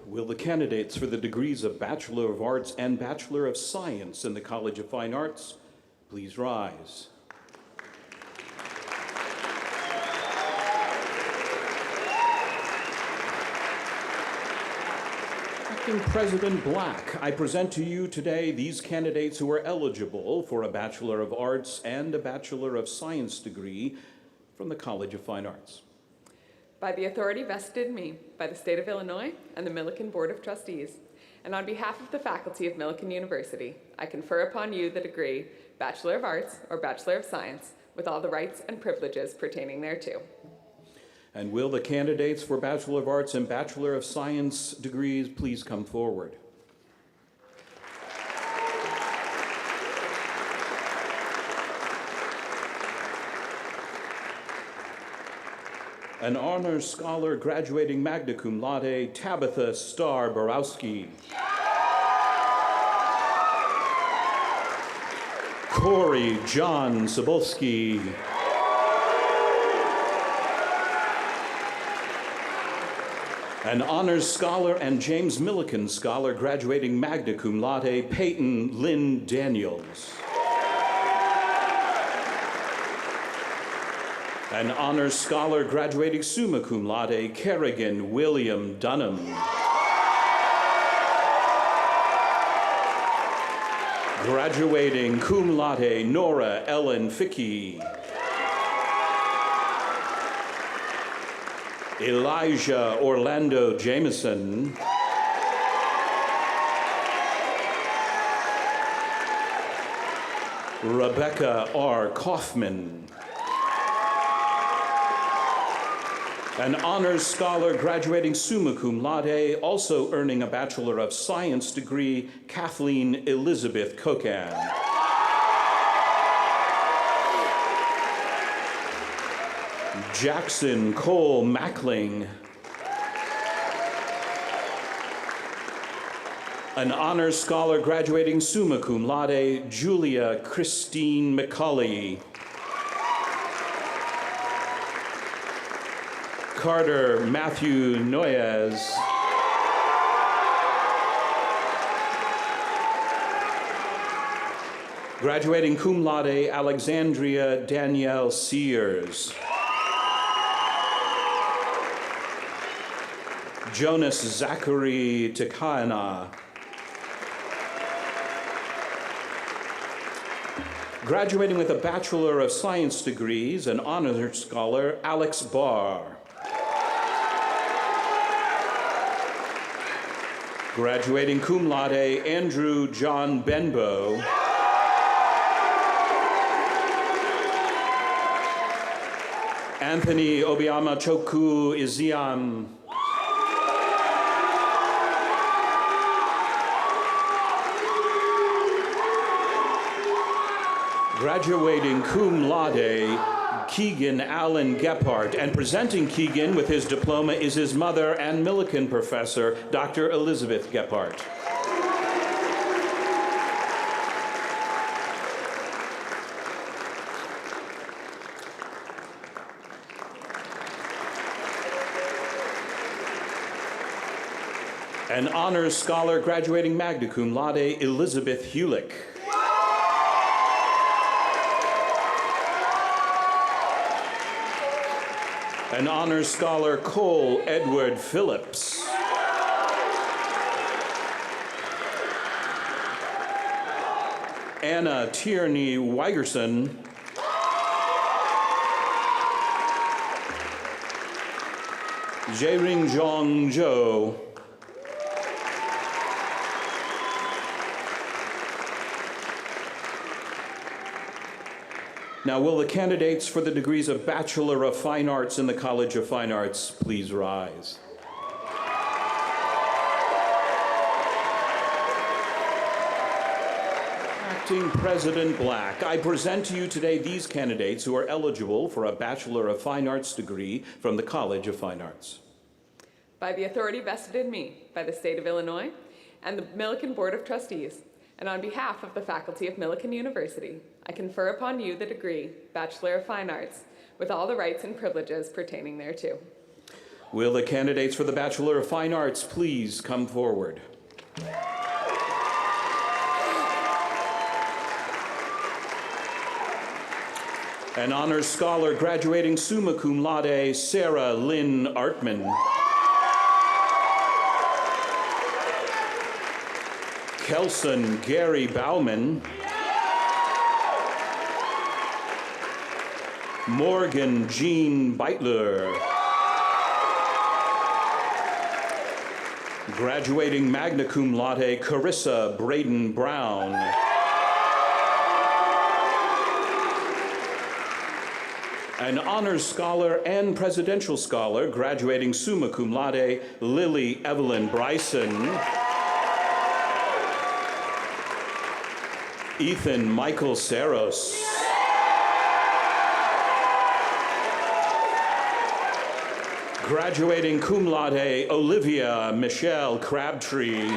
Will the candidates for the degrees of Bachelor of Arts and Bachelor of Science in the College of Fine Arts please rise? Acting President Black, I present to you today these candidates who are eligible for a Bachelor of Arts and a Bachelor of Science degree from the College of Fine Arts. By the authority vested in me by the State of Illinois and the Millikin Board of Trustees, and on behalf of the faculty of Millikin University, I confer upon you the degree Bachelor of Arts or Bachelor of Science with all the rights and privileges pertaining thereto. And will the candidates for Bachelor of Arts and Bachelor of Science degrees please come forward? An honors scholar graduating magna cum laude, Tabitha Starr Borowski. Corey John Sobolski. An honors scholar and James Millikin scholar graduating magna cum laude, Peyton Lynn Daniels. An honors scholar graduating summa cum laude, Kerrigan William Dunham. Graduating cum laude, Nora Ellen Fickey. Elijah Orlando Jameson. Rebecca R. Kaufman. An honors scholar graduating summa cum laude, also earning a Bachelor of Science degree, Kathleen Elizabeth Kokan. Jackson Cole Mackling. An honors scholar graduating summa cum laude, Julia Christine McCulley. Carter Matthew Noyes. Graduating cum laude, Alexandria Danielle Sears. Jonas Zachary Takaina. Graduating with a Bachelor of Science degrees, an honors scholar, Alex Barr. Graduating cum laude, Andrew John Benbow. Anthony Obiama Choku Iziam. Graduating cum laude, Keegan Allen Gephardt. And presenting Keegan with his diploma is his mother and Millikin professor, Dr. Elizabeth Gephardt. An honors scholar graduating magna cum laude, Elizabeth Hulick. An honors scholar, Cole Edward Phillips. Anna Tierney Weigerson. Jaering Jong Jo. Now, will the candidates for the degrees of Bachelor of Fine Arts in the College of Fine Arts please rise? Acting President Black, I present to you today these candidates who are eligible for a Bachelor of Fine Arts degree from the College of Fine Arts. By the authority vested in me by the state of Illinois and the Millikin Board of Trustees, and on behalf of the faculty of Millikin University, I confer upon you the degree Bachelor of Fine Arts with all the rights and privileges pertaining thereto. Will the candidates for the Bachelor of Fine Arts please come forward? An honors scholar graduating summa cum laude, Sarah Lynn Artman. Kelson Gary Bauman. Morgan Jean Beitler. Graduating magna cum laude, Carissa Braden Brown. An honors scholar and presidential scholar graduating summa cum laude, Lily Evelyn Bryson. Ethan Michael Saros. Graduating cum laude, Olivia Michelle Crabtree.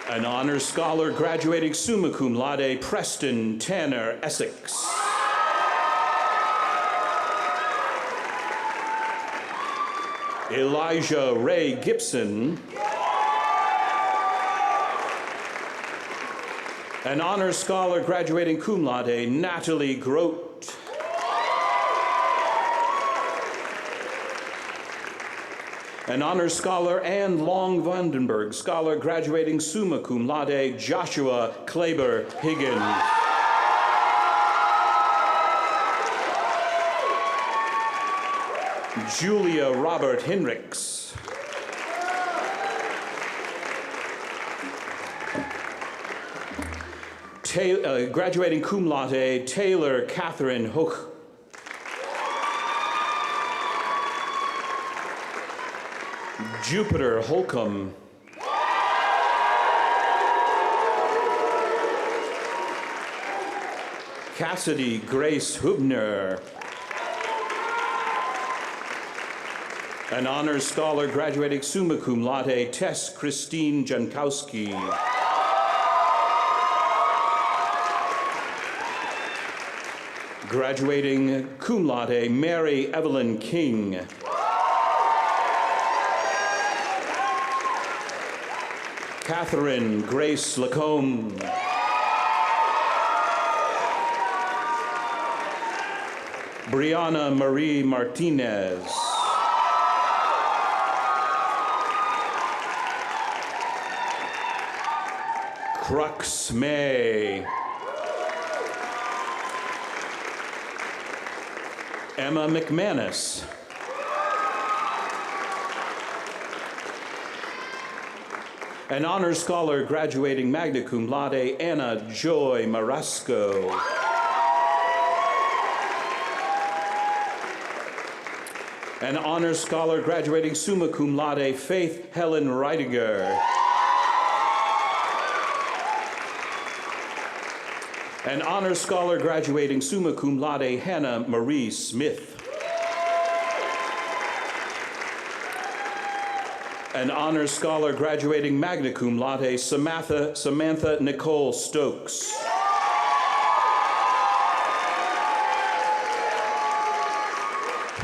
An honors scholar graduating summa cum laude, Preston Tanner Essex. Elijah Ray Gibson. An honors scholar graduating cum laude, Natalie Grote. An honors scholar and Long Vandenberg scholar graduating summa cum laude, Joshua Kleber Higgins. Julia Robert Hinrichs. Graduating cum laude, Taylor Catherine Hoch. Jupiter Holcomb. Cassidy Grace Hubner. An honors scholar graduating summa cum laude, Tess Christine Jankowski. Graduating cum laude, Mary Evelyn King. Catherine Grace Lacombe. Brianna Marie Martinez. Crux May. Emma McManus. An honors scholar graduating magna cum laude, Anna Joy Marasco. An honors scholar graduating summa cum laude, Faith Helen Reidiger. An honors scholar graduating summa cum laude, Hannah Marie Smith. An honors scholar graduating magna cum laude, Samantha Nicole Stokes.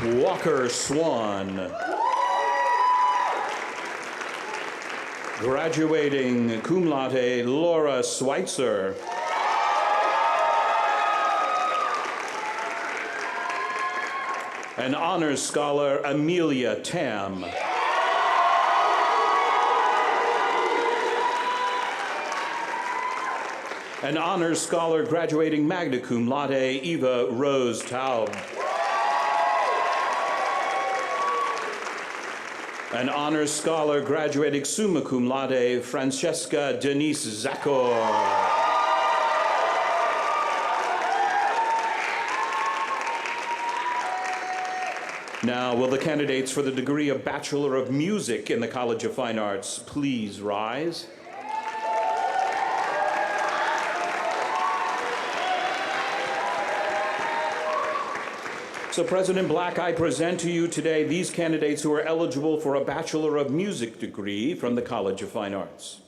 Walker Swan. Graduating cum laude, Laura Schweitzer. An honors scholar, Amelia Tam. An honors scholar graduating magna cum laude, Eva Rose Taub. An honors scholar graduating summa cum laude, Francesca Denise Zakor. Now, will the candidates for the degree of Bachelor of Music in the College of Fine Arts please rise? So, President Black, I present to you today these candidates who are eligible for a Bachelor of Music degree from the College of Fine Arts.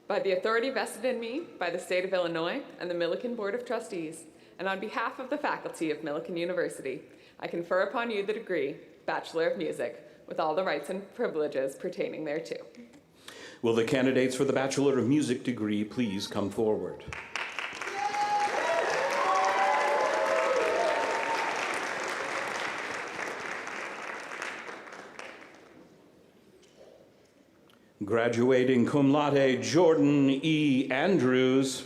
By the authority vested in me by the state of Illinois and the Millikin Board of Trustees, and on behalf of the faculty of Millikin University, I confer upon you the degree, Bachelor of Music, with all the rights and privileges pertaining thereto. Will the candidates for the Bachelor of Music degree please come forward? Graduating cum laude, Jordan E. Andrews.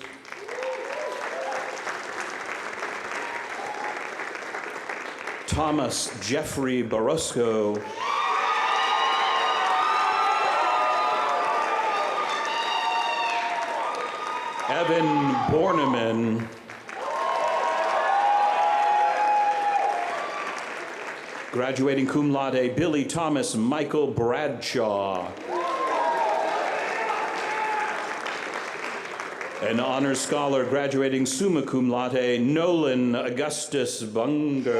Thomas Jeffrey Barosco. Evan Borneman. Graduating cum laude, Billy Thomas Michael Bradshaw. An honors scholar graduating summa cum laude, Nolan Augustus Bunger.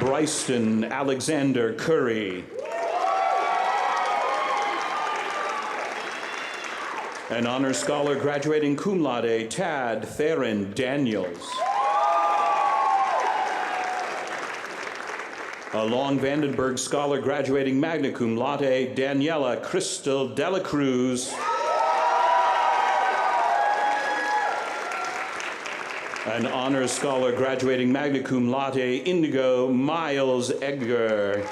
Bryston Alexander Curry. An honors scholar graduating cum laude, Tad Theron Daniels. A Long Vandenberg Scholar graduating magna cum laude, Daniela Crystal Dela Cruz. An honors scholar graduating magna cum laude, Indigo Miles Edgar.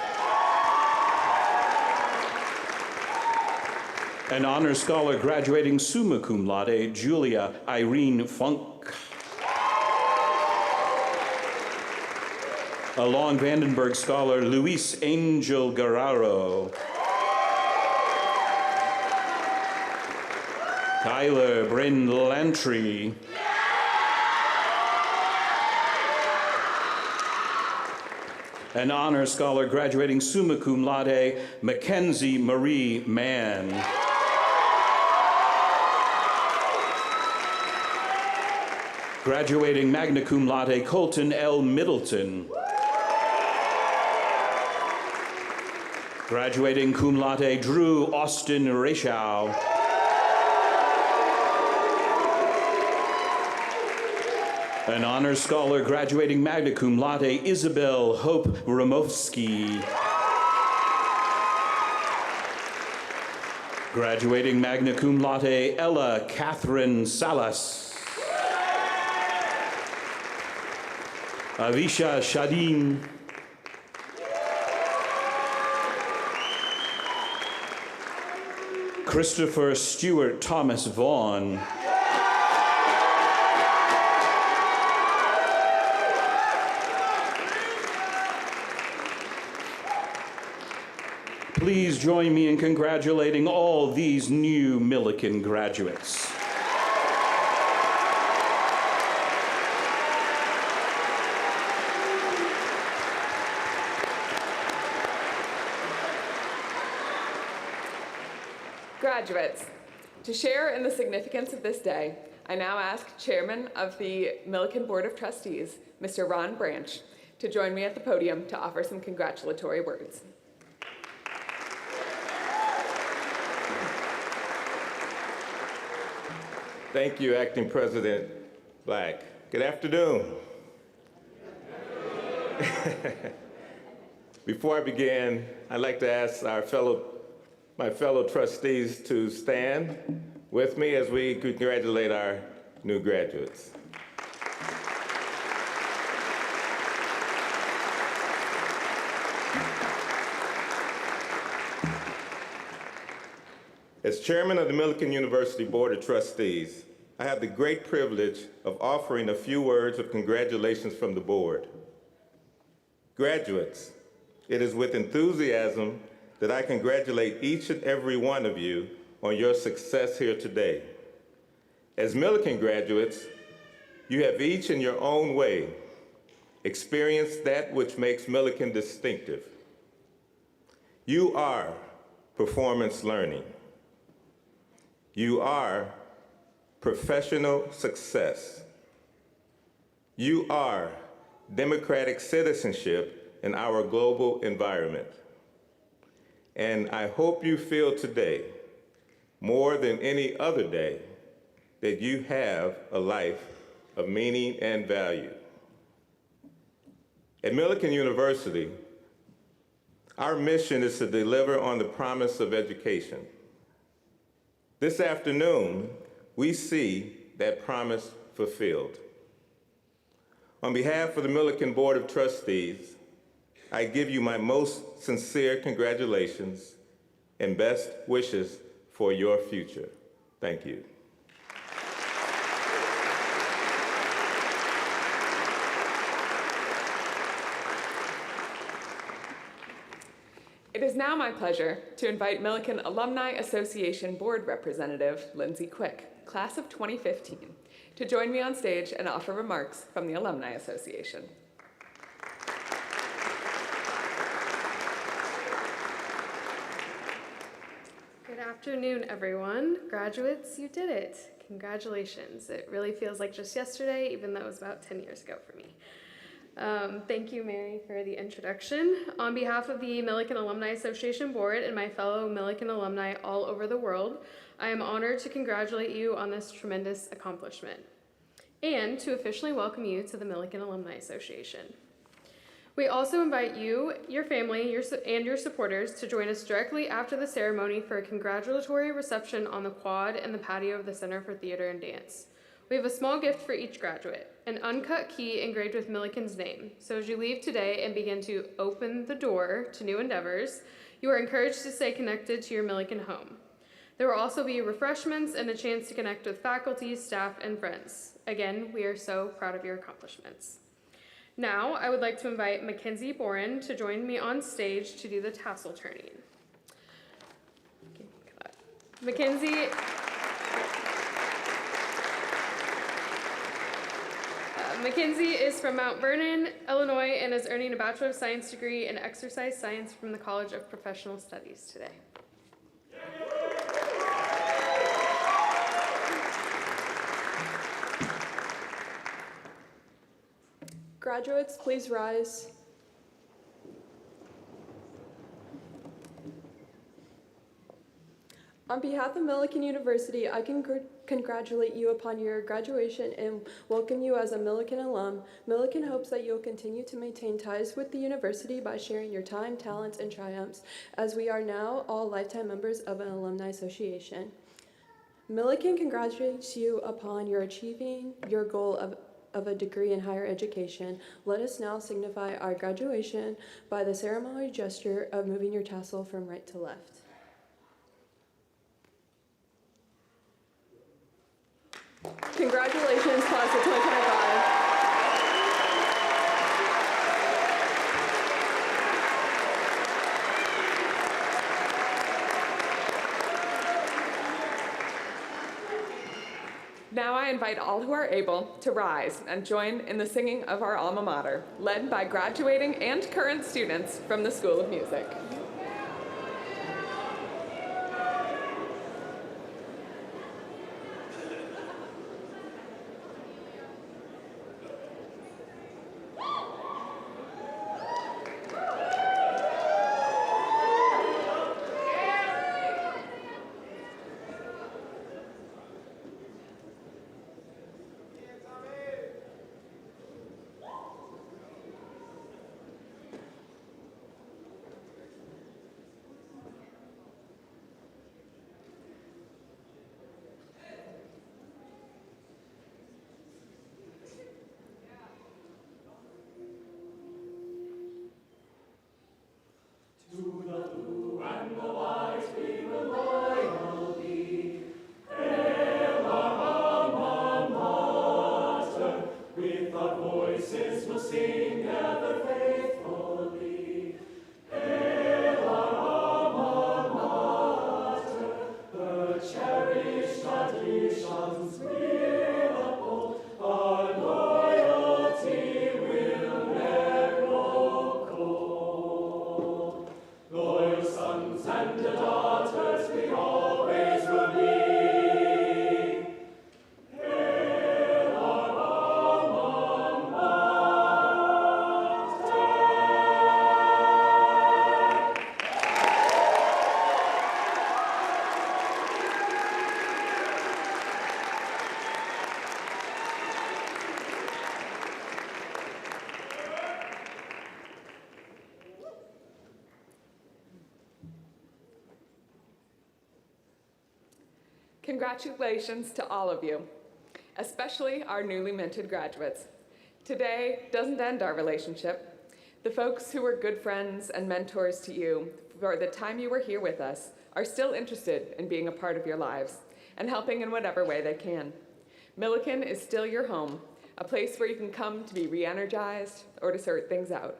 An honors scholar graduating summa cum laude, Julia Irene Funk. A Long Vandenberg Scholar, Luis Angel Guerrero. Tyler Bryn Lantry. An honors scholar graduating summa cum laude, Mackenzie Marie Mann. Graduating magna cum laude, Colton L. Middleton. Graduating cum laude, Drew Austin Reichow. An honors scholar graduating magna cum laude, Isabel Hope Ramovsky. Graduating magna cum laude, Ella Catherine Salas. Avisha Shadin. Christopher Stewart Thomas Vaughn. Please join me in congratulating all these new Millikin graduates. Graduates, to share in the significance of this day, I now ask Chairman of the Millikin Board of Trustees, Mr. Ron Branch, to join me at the podium to offer some congratulatory words. Thank you, Acting President Black. Good afternoon. Before I begin, I'd like to ask my fellow trustees to stand with me as we congratulate our new graduates. As chairman of the Millikin University Board of Trustees, I have the great privilege of offering a few words of congratulations from the board. Graduates, it is with enthusiasm that I congratulate each and every one of you on your success here today. As Millikin graduates, you have each in your own way experienced that which makes Millikin distinctive. You are performance learning. You are professional success. You are democratic citizenship in our global environment. And I hope you feel today, more than any other day, that you have a life of meaning and value. At Millikin University, our mission is to deliver on the promise of education. This afternoon, we see that promise fulfilled. On behalf of the Millikin Board of Trustees, I give you my most sincere congratulations and best wishes for your future. Thank you. It is now my pleasure to invite Millikin Alumni Association Board Representative Lindsay Quick, class of 2015, to join me on stage and offer remarks from the Alumni Association. Good afternoon, everyone. Graduates, you did it. Congratulations. It really feels like just yesterday, even though it was about 10 years ago for me. Thank you, Mary, for the introduction. On behalf of the Millikin Alumni Association Board and my fellow Millikin alumni all over the world, I am honored to congratulate you on this tremendous accomplishment and to officially welcome you to the Millikin Alumni Association. We also invite you, your family, and your supporters to join us directly after the ceremony for a congratulatory reception on the quad and the patio of the Center for Theater and Dance. We have a small gift for each graduate, an uncut key engraved with Millikin's name. So as you leave today and begin to open the door to new endeavors, you are encouraged to stay connected to your Millikin home. There will also be refreshments and a chance to connect with faculty, staff, and friends. Again, we are so proud of your accomplishments. Now, I would like to invite Mackenzie Boren to join me on stage to do the tassel turning. Mackenzie is from Mount Vernon, Illinois, and is earning a Bachelor of Science degree in Exercise Science from the College of Professional Studies today. Graduates, please rise. On behalf of Millikin University, I congratulate you upon your graduation and welcome you as a Millikin alum. Millikin hopes that you'll continue to maintain ties with the university by sharing your time, talents, and triumphs, as we are now all lifetime members of an alumni association. Millikin congratulates you upon your achieving your goal of a degree in higher education. Let us now signify our graduation by the ceremonial gesture of moving your tassel from right to left. Congratulations, class of 2025. Now I invite all who are able to rise and join in the singing of our alma mater, led by graduating and current students from the School of Music. Congratulations to all of you, especially our newly minted graduates. Today doesn't end our relationship. The folks who were good friends and mentors to you for the time you were here with us are still interested in being a part of your lives and helping in whatever way they can. Millikin is still your home, a place where you can come to be re-energized or to sort things out.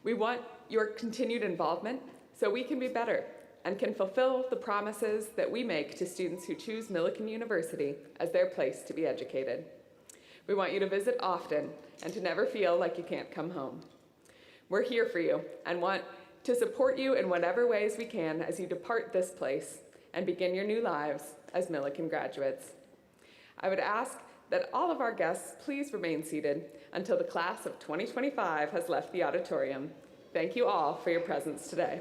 We want your continued involvement so we can be better and can fulfill the promises that we make to students who choose Millikin University as their place to be educated. We want you to visit often and to never feel like you can't come home. We're here for you and want to support you in whatever ways we can as you depart this place and begin your new lives as Millikin graduates. I would ask that all of our guests please remain seated until the class of 2025 has left the auditorium. Thank you all for your presence today.